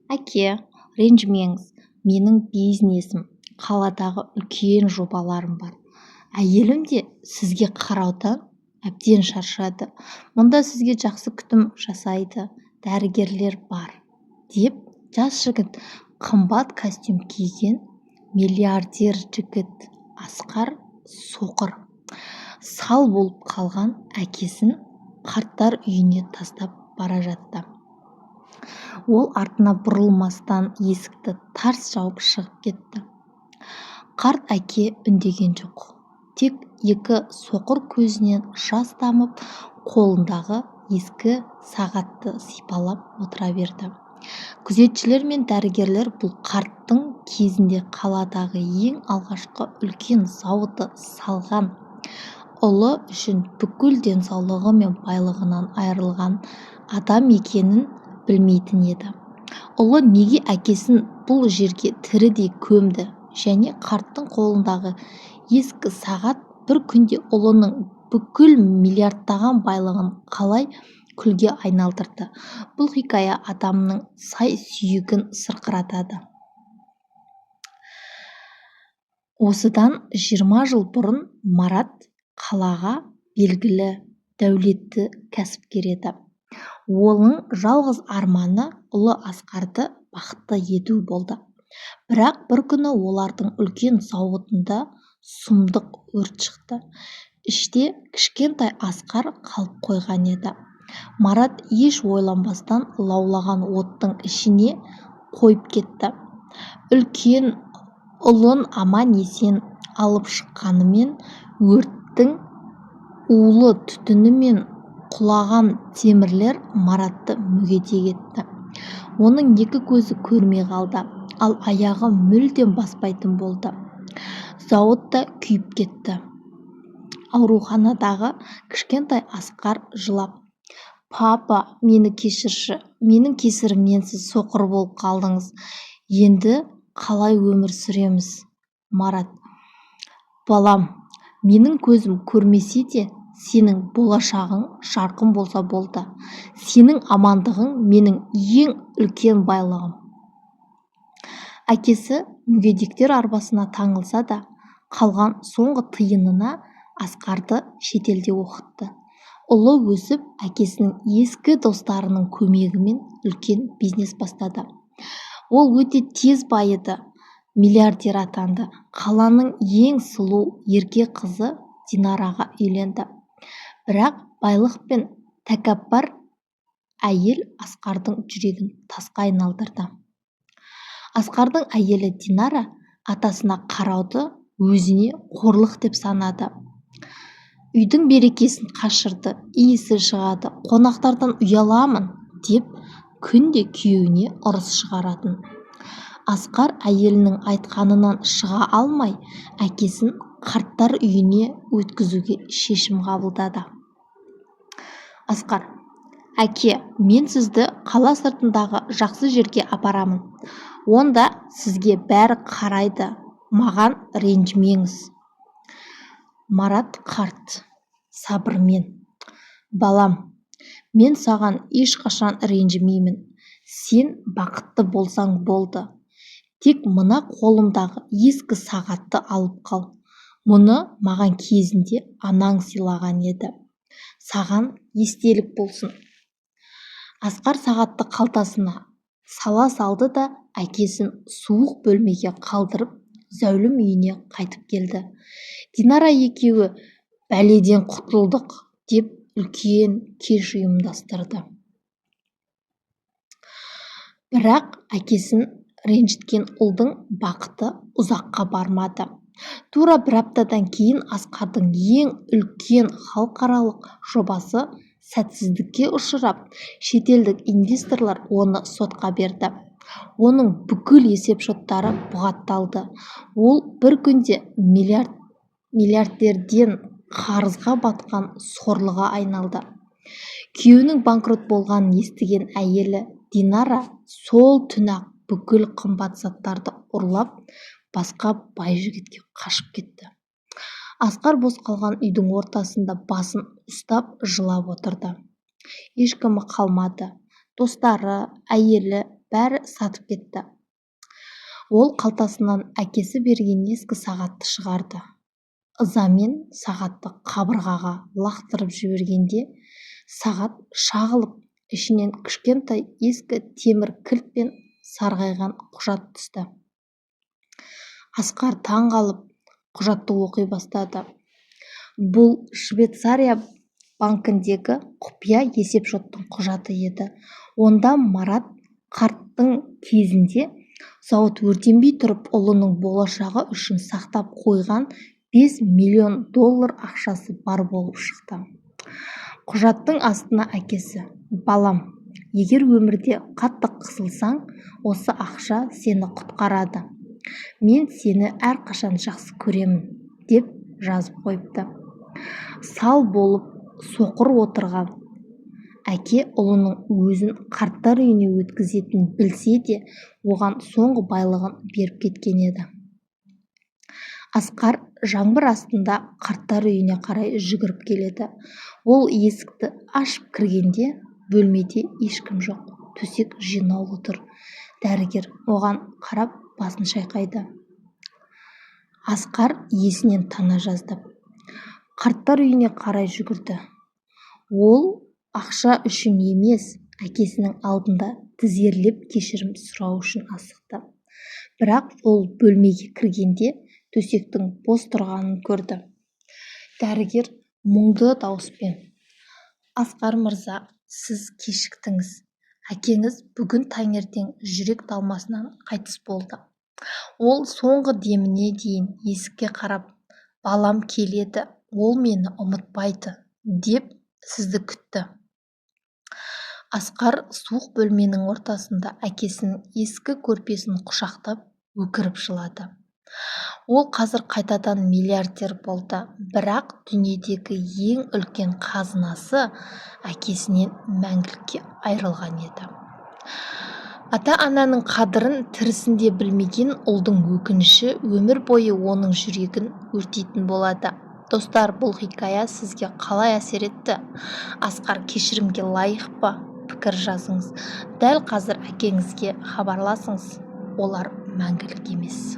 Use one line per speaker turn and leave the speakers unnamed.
Әке, ренжімеңіз, менің бизнесім, қаладағы үлкен жобаларым бар. Әйелім де сізге қараудан әбден шаршады. Мұнда сізге жақсы күтім жасайды, дәрігерлер бар, деп жас жігіт, қымбат костюм киген миллиардер жігіт Асқар соқыр, сал болып қалған әкесін қарттар үйіне тастап бара жатты. Ол артына бұрылмастан есікті тарс жауып шығып кетті. Қарт әке үндеген жоқ. Тек екі соқыр көзінен жас тамып, қолындағы ескі сағатты сипалап отыра берді. Күзетшілер мен дәрігерлер бұл қарттың кезінде қаладағы ең алғашқы үлкен зауыты салған ұлы үшін бүкіл денсаулығы мен байлығынан айырылған адам екенін білмейтін еді. Ұлы неге әкесін бұл жерге тірідей көмді және қарттың қолындағы ескі сағат бір күнде ұлының бүкіл миллиардтаған байлығын қалай күлге айналдырды. Бұл хикая адамның сай-сүйегін сырқыратады. Осыдан 20 жыл бұрын Марат қалаға белгілі дәулетті кәсіпкер еді. Оның жалғыз арманы ұлы Асқарды бақытты ету болды. Бірақ бір күні олардың үлкен зауытында сұмдық өрт шықты. Іште кішкентай Асқар қалып қойған еді. Марат еш ойланбастан лаулаған оттың ішіне қойып кетті. Үлкен ұлын аман-есен алып шыққанымен өрттің улы түтіні мен құлаған темірлер Маратты мүгедек етті. Оның екі көзі көрмей қалды, ал аяғы мүлдем баспайтын болды. Зауыт та күйіп кетті. Ауруханадағы кішкентай Асқар жылап: «Папа, мені кешірші, менің кесірімнен сіз соқыр болып қалдыңыз. Енді қалай өмір сүреміз?» Марат: «Балам, менің көзім көрмесе де, сенің болашағың жарқын болса болды. Сенің амандығың менің ең үлкен байлығым». Әкесі мүгедектер арбасына таңылса да, қалған соңғы тиынына Асқарды шетелде оқытты. Ұлы өсіп, әкесінің ескі достарының көмегімен үлкен бизнес бастады. Ол өте тез байыды, миллиардер атанды. Қаланың ең сұлу ерке қызы Динараға үйленді. Бірақ байлық пен тәкаппар әйел Асқардың жүрегін тасқа айналдырды. Асқардың әйелі Динара атасына қарауды өзіне қорлық деп санады. Үйдің берекесін қашырды, иісі шығады, қонақтардан ұяламын деп күнде күйеуіне ұрыс шығаратын. Асқар әйелінің айтқанынан шыға алмай, әкесін қарттар үйіне өткізуге шешім қабылдады. Асқар: «Әке, мен сізді қала сыртындағы жақсы жерге апарамын. Онда сізге бәрі қарайды, маған ренжімеңіз». Марат қарт сабырмен: «Балам, мен саған ешқашан ренжімеймін. Сен бақытты болсаң болды. Тек мына қолымдағы ескі сағатты алып қал. Мұны маған кезінде анаң сыйлаған еді. Саған естелік болсын». Асқар сағатты қалтасына сала салды да әкесін суық бөлмеге қалдырып, зәулім үйіне қайтып келді. Динара екеуі «бәледен құтылдық» деп үлкен кеш ұйымдастырды. Бірақ әкесін ренжіткен ұлдың бақыты ұзаққа бармады. Тура бір аптадан кейін Асқардың ең үлкен халықаралық жобасы сәтсіздікке ұшырап, шетелдік инвесторлар оны сотқа берді. Оның бүкіл есеп-шоттары бұғатталды. Ол бір күнде миллиардерден қарызға батқан сорлыға айналды. Күйеуінің банкрот болғанын естіген әйелі Динара сол түн-ақ бүкіл қымбат заттарды ұрлап, басқа бай жігітке қашып кетті. Асқар бос қалған үйдің ортасында басын ұстап жылап отырды. Ешкімі қалмады. Достары, әйелі бәрі сатып кетті. Ол қалтасынан әкесі берген ескі сағатты шығарды. Ызамен сағатты қабырғаға лақтырып жібергенде сағат шағылып, ішінен кішкентай ескі темір кілт пен сарғайған құжат түсті. Асқар таң қалып, құжатты оқи бастады. Бұл Швейцария банкіндегі құпия есеп-шоттың құжаты еді. Онда Марат қарттың кезінде зауыт өртенбей тұрып ұлының болашағы үшін сақтап қойған 5 миллион доллар ақшасы бар болып шықты. Құжаттың астына әкесі: «Балам, егер өмірде қатты қысылсаң, осы ақша сені құтқарады. Мен сені әрқашан жақсы көремін», деп жазып қойыпты. Сал болып соқыр отырған әке ұлының өзін қарттар үйіне өткізетінін білсе де, оған соңғы байлығын беріп кеткен еді. Асқар жаңбыр астында қарттар үйіне қарай жүгіріп келеді. Ол есікті ашып кіргенде бөлмеде ешкім жоқ. Төсек жинаулы тұр. Дәрігер оған қарап басын шайқайды. Асқар есінен тана жаздап қарттар үйіне қарай жүгірді. Ол ақша үшін емес, әкесінің алдында тізерлеп кешірім сұрау үшін асықты. Бірақ ол бөлмеге кіргенде төсектің бос тұрғанын көрді. Дәрігер мұңды дауыспен: «Асқар мырза, сіз кешіктіңіз. Әкеңіз бүгін таңертең жүрек талмасынан қайтыс болды. Ол соңғы деміне дейін есікке қарап, балам келеді, ол мені ұмытпайды, деп сізді күтті». Асқар суық бөлменің ортасында әкесінің ескі көрпесін құшақтап өкіріп жылады. Ол қазір қайтадан миллиардер болды, бірақ дүниедегі ең үлкен қазынасы әкесінен мәңгілікке айырылған еді. Ата-ананың қадірін тірісінде білмеген ұлдың өкініші өмір бойы оның жүрегін өртейтін болады. Достар, бұл хикая сізге қалай әсер етті? Асқар кешірімге лайық па? Пікір жазыңыз. Дәл қазір әкеңізге хабарласыңыз. Олар мәңгілік емес.